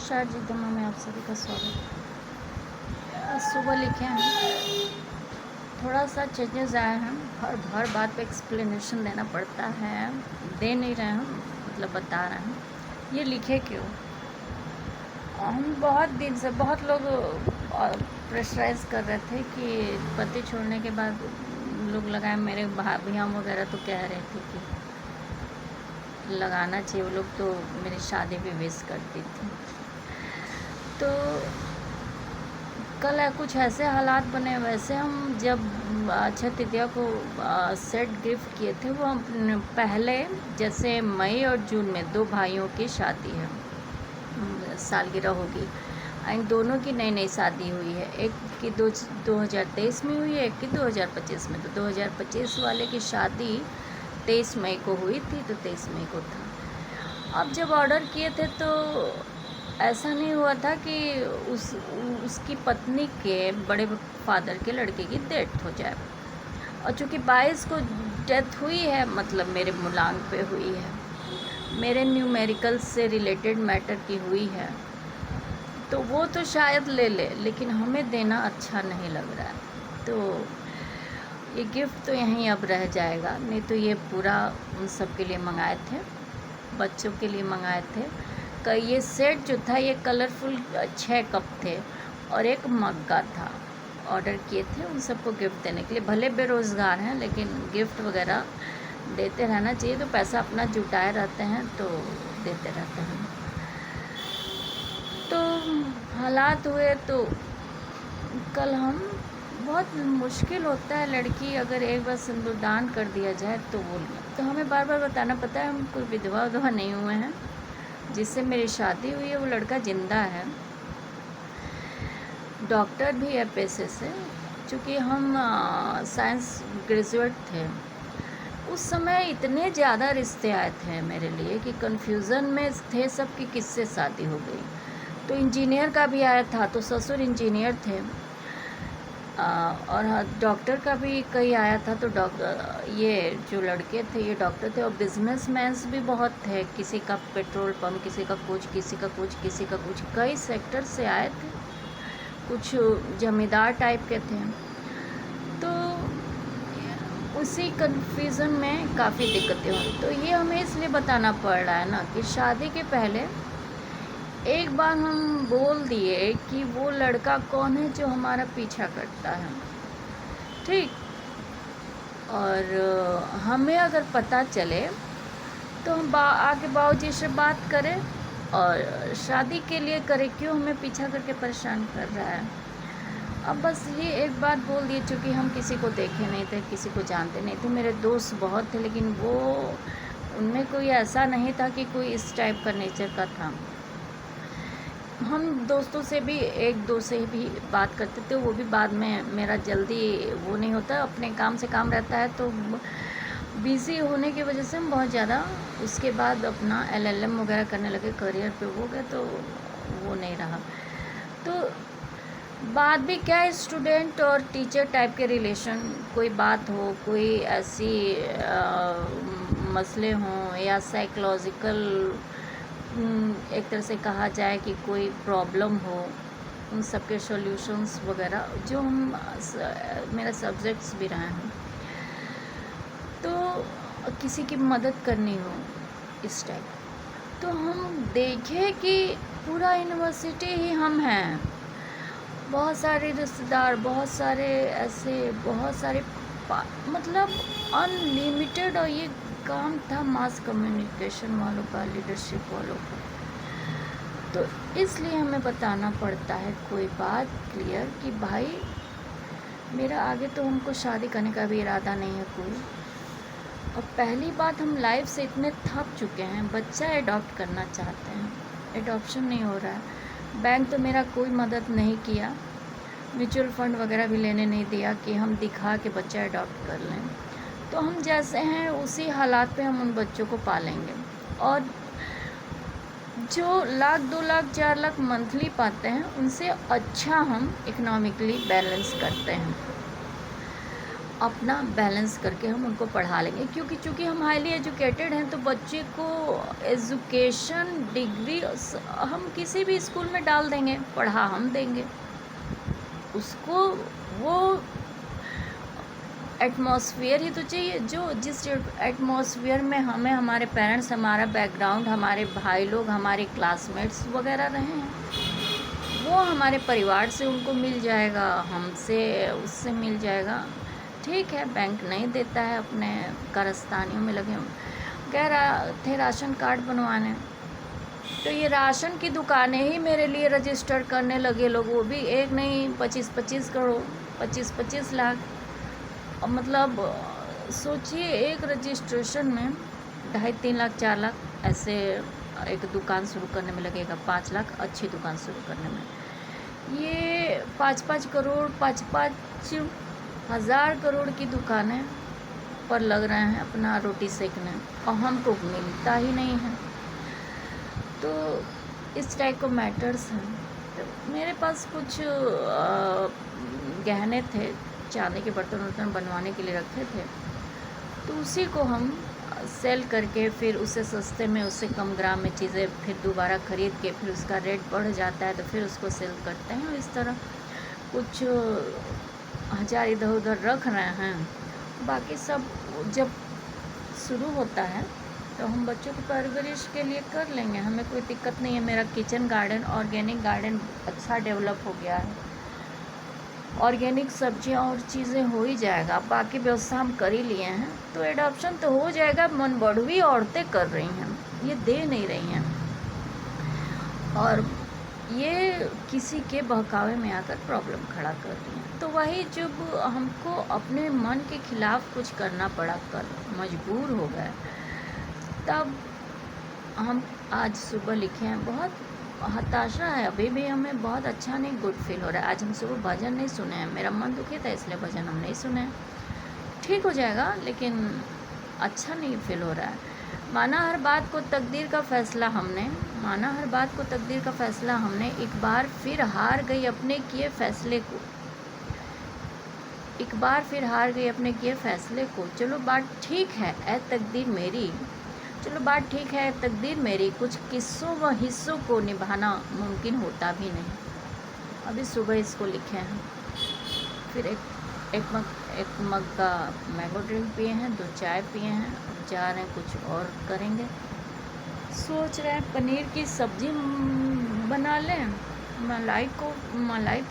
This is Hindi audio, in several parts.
नमस्कार जी, दमा में आप सभी का स्वागत है। आज सुबह लिखे हैं, थोड़ा सा चेंजेस आए हैं। हर बात पे एक्सप्लेनेशन देना पड़ता है, दे नहीं रहे हैं, मतलब बता रहे हैं। ये लिखे क्यों? हम बहुत दिन से बहुत लोग प्रेशराइज कर रहे थे कि पति छोड़ने के बाद लोग लगाए, मेरे भाभियाँ वगैरह तो कह रहे थे कि लगाना चाहिए। वो लोग तो मेरी शादी भी विश करती थी। तो कल कुछ ऐसे हालात बने, वैसे हम जब अक्षय तृतीया को सेट गिफ्ट किए थे, वो हम पहले जैसे मई और जून में 2 भाइयों की शादी है, सालगिरह होगी। इन दोनों की नई नई शादी हुई है। एक की 2023 में हुई है, एक की 2025 में। तो 2025 वाले की शादी 23 मई को हुई थी, तो 23 मई को था। अब जब ऑर्डर किए थे तो ऐसा नहीं हुआ था कि उसकी पत्नी के बड़े फादर के लड़के की डेथ हो जाए। और चूँकि 22 को डेथ हुई है, मतलब मेरे मूलांक पे हुई है, मेरे न्यूमेरिकल से रिलेटेड मैटर की हुई है, तो वो तो शायद ले ले, लेकिन हमें देना अच्छा नहीं लग रहा है। तो ये गिफ्ट तो यहीं अब रह जाएगा। नहीं तो ये पूरा उन सब के लिए मंगाए थे, बच्चों के लिए मंगाए थे। ये सेट जो था, ये कलरफुल 6 कप थे और एक मग्गा था। ऑर्डर किए थे उन सबको गिफ्ट देने के लिए। भले बेरोज़गार हैं, लेकिन गिफ्ट वगैरह देते रहना चाहिए। तो पैसा अपना जुटाए रहते हैं तो देते रहते हैं। तो हालात हुए तो कल हम, बहुत मुश्किल होता है, लड़की अगर एक बार सिंदूरदान कर दिया जाए तो वो, तो हमें बार बार बताना पड़ता है। हम कोई विधवा नहीं हुए हैं। जिससे मेरी शादी हुई है वो लड़का ज़िंदा है, डॉक्टर भी है पेशे से। चूँकि हम साइंस ग्रेजुएट थे, उस समय इतने ज़्यादा रिश्ते आए थे मेरे लिए कि कन्फ्यूज़न में थे सब कि किससे शादी हो गई। तो इंजीनियर का भी आया था, तो ससुर इंजीनियर थे, और डॉक्टर का भी कहीं आया था। तो डॉक्टर, ये जो लड़के थे ये डॉक्टर थे, और बिजनेसमैन्स भी बहुत थे। किसी का पेट्रोल पंप, किसी का कुछ, किसी का कुछ, किसी का कुछ, कई सेक्टर से आए थे। कुछ जमींदार टाइप के थे। तो उसी कन्फ्यूज़न में काफ़ी दिक्कतें हुई। तो ये हमें इसलिए बताना पड़ रहा है ना कि शादी के पहले एक बार हम बोल दिए कि वो लड़का कौन है जो हमारा पीछा करता है, ठीक। और हमें अगर पता चले तो हम आके बाबूजी से बात करें और शादी के लिए करें। क्यों हमें पीछा करके परेशान कर रहा है? अब बस ये एक बात बोल दिए। चूँकि हम किसी को देखे नहीं थे, किसी को जानते नहीं थे। मेरे दोस्त बहुत थे, लेकिन वो, उनमें कोई ऐसा नहीं था कि कोई इस टाइप का नेचर का था। हम दोस्तों से भी एक दो से भी बात करते थे, वो भी बाद में, मेरा जल्दी वो नहीं होता, अपने काम से काम रहता है, तो बिज़ी होने की वजह से हम बहुत ज़्यादा उसके बाद अपना LLM वगैरह करने लगे, करियर पे हो गए, तो वो नहीं रहा। तो बात भी क्या है, स्टूडेंट और टीचर टाइप के रिलेशन, कोई बात हो, कोई ऐसी मसले हों, या साइकोलॉजिकल एक तरह से कहा जाए कि कोई प्रॉब्लम हो, उन सब के सॉल्यूशंस वगैरह जो हम, मेरा सब्जेक्ट्स भी रहे हैं। तो किसी की मदद करनी हो इस टाइप, तो हम देखें कि पूरा यूनिवर्सिटी ही हम हैं, बहुत सारे रिश्तेदार, बहुत सारे ऐसे, बहुत सारे मतलब अनलिमिटेड। और ये काम था मास कम्युनिकेशन वालों का, लीडरशिप वालों का। तो इसलिए हमें बताना पड़ता है कोई बात क्लियर कि भाई, मेरा आगे तो हमको शादी करने का भी इरादा नहीं है कोई। और पहली बात, हम लाइफ से इतने थक चुके हैं। बच्चा एडॉप्ट करना चाहते हैं, एडॉप्शन नहीं हो रहा है। बैंक तो मेरा कोई मदद नहीं किया, म्यूचुअल फंड वगैरह भी लेने नहीं दिया कि हम दिखा के बच्चा एडॉप्ट कर लें। तो हम जैसे हैं उसी हालात पे हम उन बच्चों को पालेंगे। और जो 1 लाख 2 लाख 4 लाख मंथली पाते हैं, उनसे अच्छा हम इकोनॉमिकली बैलेंस करते हैं। अपना बैलेंस करके हम उनको पढ़ा लेंगे, क्योंकि चूँकि हम हाईली एजुकेटेड हैं तो बच्चे को एजुकेशन डिग्री हम किसी भी स्कूल में डाल देंगे, पढ़ा हम देंगे उसको। वो एटमॉस्फेयर ही तो चाहिए जो जिस एटमॉस्फेयर में हमें हमारे पेरेंट्स, हमारा बैकग्राउंड, हमारे भाई लोग, हमारे क्लासमेट्स वगैरह रहे हैं, वो हमारे परिवार से उनको मिल जाएगा, हमसे उससे मिल जाएगा। ठीक है, बैंक नहीं देता है, अपने कारस्तानियों में लगे कह रहा थे राशन कार्ड बनवाने, तो ये राशन की दुकानें ही मेरे लिए रजिस्टर करने लगे लोग, वो भी एक नहीं 25-25 करोड़, 25-25 लाख। और मतलब सोचिए, एक रजिस्ट्रेशन में 2.5-3 लाख 4 लाख ऐसे एक दुकान शुरू करने में लगेगा, 5 लाख अच्छी दुकान शुरू करने में। ये 5-5 करोड़, 5-5 हज़ार करोड़ की दुकानें पर लग रहे हैं अपना रोटी सेकने, और हमको मिलता ही नहीं है। तो इस टाइप को मैटर्स हैं। तो मेरे पास कुछ गहने थे, चांदी के बर्तन वर्तन बनवाने के लिए रखे थे, तो उसी को हम सेल करके फिर उससे सस्ते में, उससे कम ग्राम में चीज़ें फिर दोबारा ख़रीद के फिर उसका रेट बढ़ जाता है तो फिर उसको सेल करते हैं। इस तरह कुछ हज़ार इधर उधर रख रहे हैं। बाकी सब जब शुरू होता है तो हम बच्चों की परवरिश के लिए कर लेंगे, हमें कोई दिक्कत नहीं है। मेरा किचन गार्डन, ऑर्गेनिक गार्डन अच्छा डेवलप हो गया है, ऑर्गेनिक सब्जियां और चीज़ें हो ही जाएगा। बाकी व्यवस्था हम कर ही लिए हैं, तो एडॉप्शन तो हो जाएगा। मन बढ़वी औरतें कर रही हैं, ये दे नहीं रही हैं, और ये किसी के बहकावे में आकर प्रॉब्लम खड़ा कर रही हैं। तो वही जब हमको अपने मन के खिलाफ कुछ करना पड़ा, कर मजबूर हो गए, तब हम आज सुबह लिखे हैं। बहुत हताशा है, अभी भी हमें बहुत अच्छा नहीं गुड फील हो रहा है। आज हम सुबह भजन नहीं सुने हैं, मेरा मन दुखी था इसलिए भजन हम नहीं सुने। ठीक हो जाएगा, लेकिन अच्छा नहीं फील हो रहा है। माना हर बात को तकदीर का फ़ैसला हमने, माना हर बात को तकदीर का फ़ैसला हमने, एक बार फिर हार गई अपने किए फ़ैसले को, एक बार फिर हार गई अपने किए फ़ैसले को। चलो बात ठीक है ऐ तकदीर मेरी, चलो बात ठीक है तकदीर मेरी, कुछ किस्सों व हिस्सों को निभाना मुमकिन होता भी नहीं। अभी सुबह इसको लिखे हैं, फिर एक मग का मैंगो ड्रिंक पिए हैं, 2 चाय पिए हैं, अब जा रहे हैं कुछ और करेंगे। सोच रहे हैं पनीर की सब्ज़ी बना लें, मलाई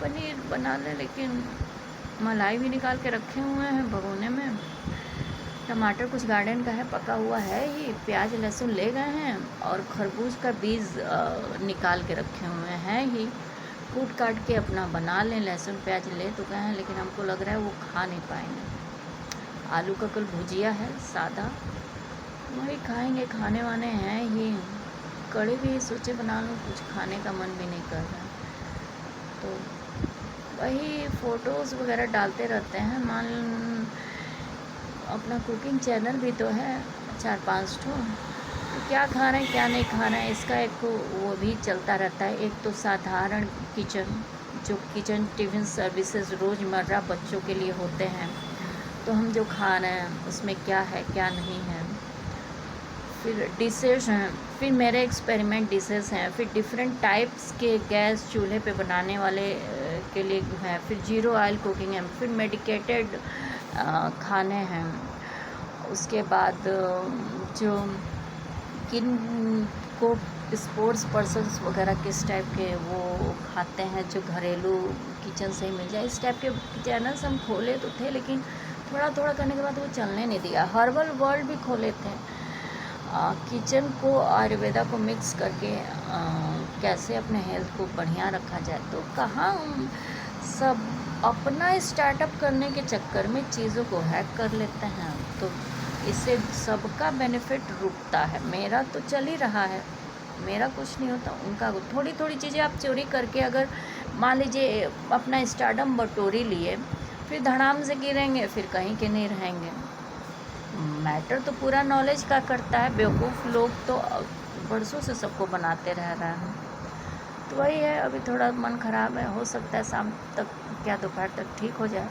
पनीर बना लें, लेकिन मलाई भी निकाल के रखे हुए हैं भगोने में। टमाटर कुछ गार्डन का है, पका हुआ है ही, प्याज लहसुन ले गए हैं, और खरबूज का बीज निकाल के रखे हुए हैं ही, कूट काट के अपना बना लें। लहसुन प्याज ले तो गए हैं, लेकिन हमको लग रहा है वो खा नहीं पाएंगे। आलू का कल भुजिया है सादा, वही खाएंगे, खाने वाने हैं ही। कड़ी भी सोचे बना लूँ, कुछ खाने का मन भी नहीं कर रहा, तो वही फ़ोटोज़ वगैरह डालते रहते हैं। मान अपना कुकिंग चैनल भी तो है 4-5 ठो, तो क्या खा रहे हैं क्या नहीं खा रहे हैं इसका एक वो भी चलता रहता है। एक तो साधारण किचन टिफ़िन सर्विसेज रोज़मर्रा बच्चों के लिए होते हैं, तो हम जो खा रहे हैं उसमें क्या है क्या नहीं है। फिर डिशेज़ हैं, फिर मेरे एक्सपेरिमेंट डिशेज़ हैं, फिर डिफरेंट टाइप्स के गैस चूल्हे पे बनाने वाले के लिए है, फिर जीरो ऑयल कुकिंग है, फिर मेडिकेटेड खाने हैं। उसके बाद जो किन को स्पोर्ट्स पर्सन्स वगैरह किस टाइप के वो खाते हैं, जो घरेलू किचन से ही मिल जाए, इस टाइप के चैनल्स हम खोले तो थे, लेकिन थोड़ा थोड़ा करने के बाद वो चलने नहीं दिया। हर्बल वर्ल्ड भी खोले थे, किचन को आयुर्वेदा को मिक्स करके कैसे अपने हेल्थ को बढ़िया रखा जाए। तो कहाँ सब अपना स्टार्टअप करने के चक्कर में चीज़ों को हैक कर लेते हैं, तो इससे सबका बेनिफिट रुकता है। मेरा तो चल ही रहा है, मेरा कुछ नहीं होता, उनका थोड़ी थोड़ी चीज़ें आप चोरी करके अगर मान लीजिए अपना स्टार्टअप बटोरी लिए, फिर धड़ाम से गिरेंगे, फिर कहीं के नहीं रहेंगे। मैटर तो पूरा नॉलेज का करता है, बेवकूफ़ लोग तो बरसों से सबको बनाते रह रहे हैं। तो वही है, अभी थोड़ा मन ख़राब है, हो सकता है शाम तक क्या दोपहर तक ठीक हो जाए।